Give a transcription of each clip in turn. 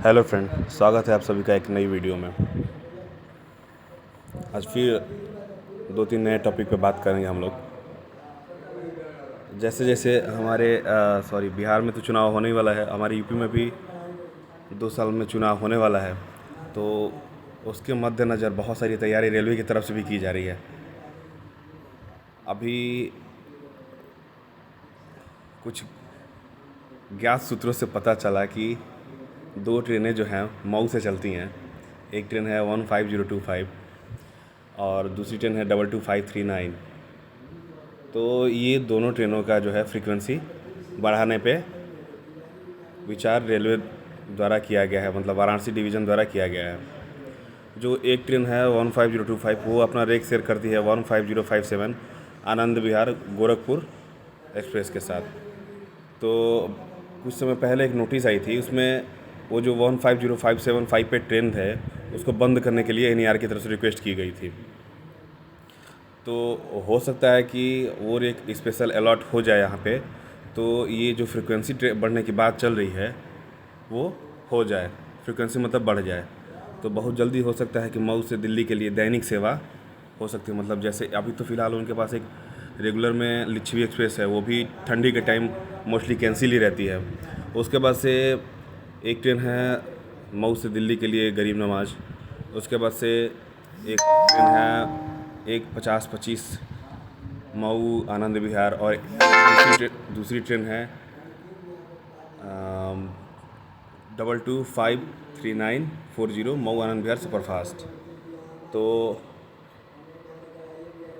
Hello friend, स्वागत है आप सभी का एक नई वीडियो में। आज फिर दो तीन नए टॉपिक पे बात करेंगे हम लोग। जैसे जैसे हमारे बिहार में तो चुनाव होने ही वाला है, हमारे यूपी में भी 2 साल में चुनाव होने वाला है। तो उसके मद्देनज़र बहुत सारी तैयारी रेलवे की तरफ से भी की जा रही है। अभी कुछ ज्ञात सूत्रों से पता चला कि 2 ट्रेनें जो हैं मऊ से चलती हैं। एक ट्रेन है 15025 और दूसरी ट्रेन है 22539। तो ये दोनों ट्रेनों का जो है फ्रीक्वेंसी बढ़ाने पे विचार रेलवे द्वारा किया गया है, मतलब वाराणसी डिवीज़न द्वारा किया गया है। जो एक ट्रेन है 15025 वो अपना रेक शेयर करती है 15057 आनंद विहार गोरखपुर एक्सप्रेस के साथ। तो कुछ समय पहले एक नोटिस आई थी, उसमें वो जो 15057 पे ट्रेन है उसको बंद करने के लिए एनईआर की तरफ से रिक्वेस्ट की गई थी। तो हो सकता है कि वो एक स्पेशल अलॉट हो जाए यहाँ पे, तो ये जो फ्रीक्वेंसी बढ़ने की बात चल रही है वो हो जाए, फ्रीक्वेंसी मतलब बढ़ जाए। तो बहुत जल्दी हो सकता है कि मऊ से दिल्ली के लिए दैनिक सेवा हो सकती है। मतलब जैसे अभी तो फ़िलहाल उनके पास एक रेगुलर में लिच्छवी एक्सप्रेस है, वो भी ठंडी के टाइम मोस्टली कैंसिल ही रहती है। उसके बाद से एक ट्रेन है मऊ से दिल्ली के लिए गरीब नवाज। उसके बाद से एक ट्रेन है 15025 मऊ आनंद विहार, और दूसरी ट्रेन है 225340 मऊ आनंद विहार सुपरफास्ट। तो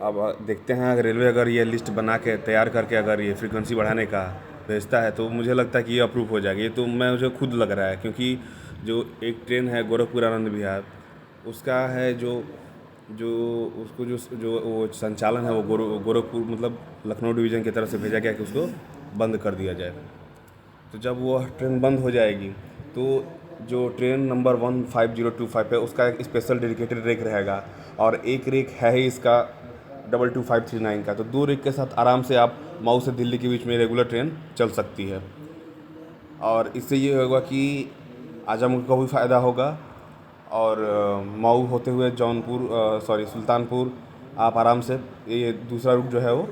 अब देखते हैं, अगर रेलवे अगर ये लिस्ट बना के तैयार करके अगर ये फ्रीक्वेंसी बढ़ाने का भेजता है तो मुझे लगता है कि ये अप्रूव हो जाएगी। ये तो मुझे खुद लग रहा है, क्योंकि जो एक ट्रेन है गोरखपुर आनंद विहार, उसका है जो जो उसको जो जो वो संचालन है वो गोरखपुर मतलब लखनऊ डिवीज़न की तरफ से भेजा गया कि उसको बंद कर दिया जाए। तो जब वो ट्रेन बंद हो जाएगी तो जो ट्रेन नंबर 15025 है उसका एक स्पेशल डेडिकेटेड रेक रहेगा, और एक रेक है ही इसका 22539 का। तो 2 रेक के साथ आराम से आप मऊ से दिल्ली के बीच में रेगुलर ट्रेन चल सकती है। और इससे ये होगा कि आजमगढ़ को भी फ़ायदा होगा, और मऊ होते हुए सुल्तानपुर आप आराम से, ये दूसरा रूट जो है वो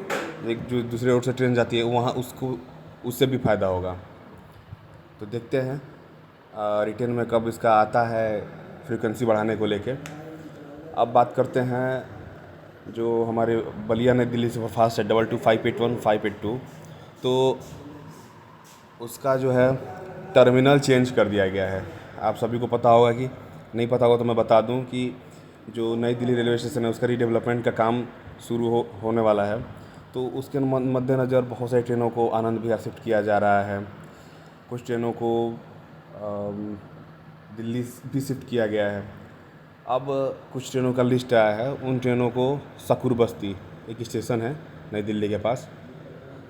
एक जो दूसरे रूट से ट्रेन जाती है वहाँ उससे भी फ़ायदा होगा। तो देखते हैं रिटेन में कब इसका आता है फ्रीक्वेंसी बढ़ाने को लेके। अब बात करते हैं जो हमारे बलिया नई दिल्ली सुपरफास्ट है 22581 582। तो उसका जो है टर्मिनल चेंज कर दिया गया है। आप सभी को पता होगा, कि नहीं पता होगा तो मैं बता दूं कि जो नई दिल्ली रेलवे स्टेशन है उसका रीडेवलपमेंट का काम शुरू होने वाला है। तो उसके मद्देनज़र बहुत सारी ट्रेनों को आनंद विहार शिफ्ट किया जा रहा है, कुछ ट्रेनों को दिल्ली भी शिफ्ट किया गया है। अब कुछ ट्रेनों का लिस्ट आया है, उन ट्रेनों को सकूर बस्ती, एक स्टेशन है नई दिल्ली के पास,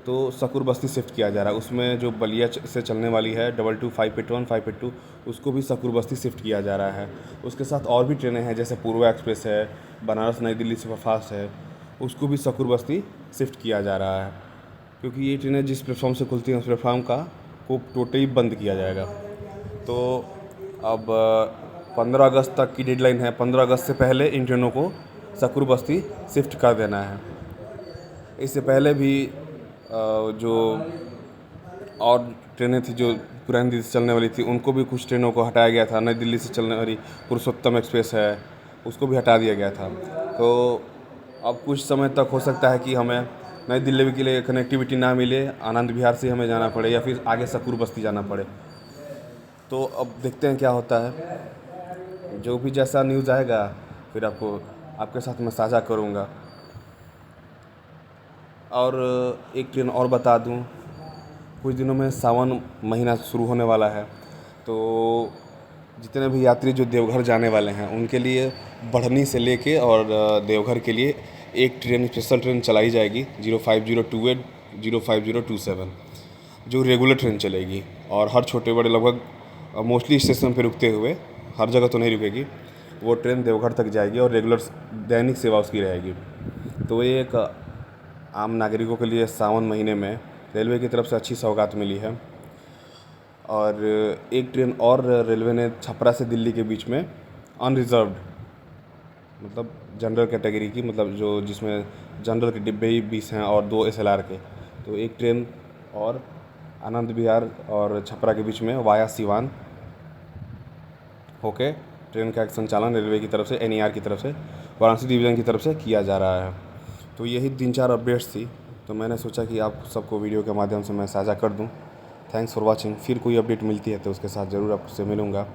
तो सकूर बस्ती शिफ्ट किया जा रहा है। उसमें जो बलिया से चलने वाली है 22581 582 उसको भी सकूर बस्ती शिफ्ट किया जा रहा है। उसके साथ और भी ट्रेनें हैं, जैसे पूर्वा एक्सप्रेस है, बनारस नई दिल्ली सुपरफास्ट है, उसको भी सकूर बस्ती शिफ्ट किया जा रहा है। क्योंकि ये ट्रेनें जिस प्लेटफॉर्म से खुलती हैं उस प्लेटफॉर्म को टोटली बंद किया जाएगा। तो अब 15 अगस्त तक की डेडलाइन है, 15 अगस्त से पहले इन ट्रेनों को सकूर बस्ती शिफ्ट कर देना है। इससे पहले भी जो और ट्रेनें थी जो पुरानी दिल्ली से चलने वाली थी उनको भी कुछ ट्रेनों को हटाया गया था। नई दिल्ली से चलने वाली पुरुषोत्तम एक्सप्रेस है, उसको भी हटा दिया गया था। तो अब कुछ समय तक हो सकता है कि हमें नई दिल्ली के लिए कनेक्टिविटी ना मिले, आनंद विहार से हमें जाना पड़े या फिर आगे सकूर बस्ती जाना पड़े। तो अब देखते हैं क्या होता है। जो भी जैसा न्यूज़ आएगा फिर आपके साथ मैं साझा करूँगा। और एक ट्रेन और बता दूं, कुछ दिनों में सावन महीना शुरू होने वाला है। तो जितने भी यात्री जो देवघर जाने वाले हैं उनके लिए बढ़नी से लेके और देवघर के लिए एक ट्रेन, स्पेशल ट्रेन चलाई जाएगी 05028 05027, जो रेगुलर ट्रेन चलेगी। और हर छोटे बड़े लगभग मोस्टली स्टेशन पे रुकते हुए, हर जगह तो नहीं रुकेगी, वो ट्रेन देवघर तक जाएगी और रेगुलर दैनिक सेवा उसकी रहेगी। तो ये एक आम नागरिकों के लिए सावन महीने में रेलवे की तरफ से अच्छी सौगात मिली है। और एक ट्रेन और रेलवे ने छपरा से दिल्ली के बीच में अनरिज़र्व्ड, मतलब जनरल कैटेगरी की, मतलब जो जिसमें जनरल के डिब्बे ही 20 हैं और 2 एसएलआर के, तो एक ट्रेन और आनंद विहार और छपरा के बीच में वाया सिवान होके ट्रेन का एक संचालन रेलवे की तरफ से, एनईआर की तरफ से, वाराणसी डिवीज़न की तरफ से किया जा रहा है। तो यही 3-4 अपडेट्स थी, तो मैंने सोचा कि आप सबको वीडियो के माध्यम से मैं साझा कर दूं। Thanks for watching. फिर कोई अपडेट मिलती है तो उसके साथ ज़रूर आपसे मिलूँगा।